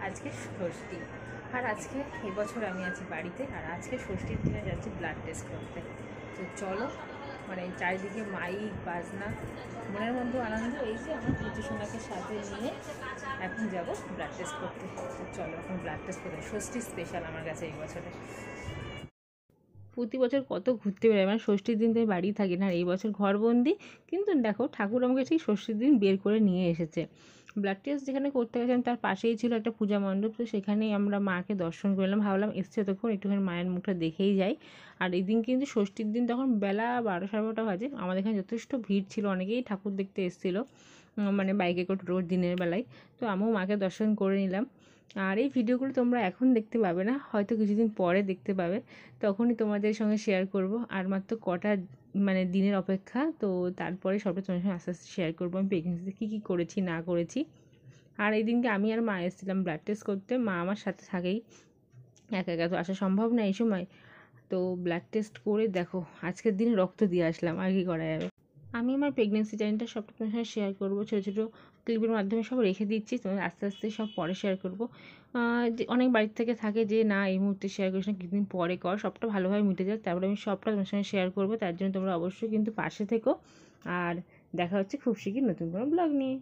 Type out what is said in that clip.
আজকে ষষ্ঠী, আর আজকে এবছর আমি আছি বাড়িতে, আর আজকে ষষ্ঠীর দিনে যাচ্ছি ব্লাড টেস্ট করতে। তো চলো, মানে চারিদিকে মাইক বাজনা, মনের মধ্যে আনন্দ। এই যে আমার পুচুসোনাকে সাথে নিয়ে এখন যাব ব্লাড টেস্ট করতে। তো চলো এখন ব্লাড টেস্ট করতে, ষষ্ঠী স্পেশাল আমার কাছে এই বছরে। প্রতি বছর কত ঘুরতে বেরোয়, মানে ষষ্ঠীর দিন তো আমি বাড়ি থাকি না, আর এই বছর ঘরবন্দি। কিন্তু দেখো, ঠাকুর আমাকে ঠিক ষষ্ঠীর দিন বের করে নিয়ে এসেছে। ব্লাড টেস্ট যেখানে করতে গেছিলাম তার পাশেই ছিল একটা পূজা মণ্ডপ, তো সেখানেই আমরা মাকে দর্শন করলাম। ভাবলাম এসছে তখন একটুখানি মায়ের মুখটা দেখেই যাই। আর এই দিন কিন্তু ষষ্ঠীর দিন তখন বেলা 12 সাড়ে 12টা বাজে। আমাদের এখানে যথেষ্ট ভিড় ছিল, অনেকেই ঠাকুর দেখতে এসেছিলো, মানে বাইকে করে রোজ দিনের বেলায়। তো আমিও মাকে দর্শন করে নিলাম। আর এই ভিডিওগুলো তোমরা এখন দেখতে পাবে না, হয়তো কিছুদিন পরে দেখতে পাবে, তখনই তোমাদের সঙ্গে শেয়ার করব। আর মাত্র কটা মানে দিনের অপেক্ষা, তো তারপরে সবটা তোমার সঙ্গে আস্তে আস্তে শেয়ার করবো আমি প্রেগনেন্সিতে কী কী করেছি না করেছি। আর এই দিনকে আমি আর মা এসেছিলাম ব্লাড টেস্ট করতে, মা আমার সাথে থাকেই, একা একা তো আসা সম্ভব না এই সময়। তো ব্লাড টেস্ট করে দেখো আজকের দিনে রক্ত দিয়ে আসলাম, আর কি করা যাবে। আমি আমার প্রেগনেন্সি জার্নিটা সবটা তোমার সঙ্গে শেয়ার করবো, ছোটো ছোটো ক্লিপের মাধ্যমে সব রেখে দিচ্ছি, তোমাদের আস্তে আস্তে সব পরে শেয়ার করবো। যে অনেক বাড়ির থেকে থাকে যে না এই মুহূর্তে শেয়ার করিস না, কিছুদিন পরে কর, সবটা ভালোভাবে মিটে যায়, তারপরে আমি সবটা তোমার সঙ্গে শেয়ার করবো। তার জন্য তোমরা অবশ্যই কিন্তু পাশে থেকো, আর দেখা হচ্ছে খুব শীঘ্রই নতুন কোনো ব্লগ নিয়ে।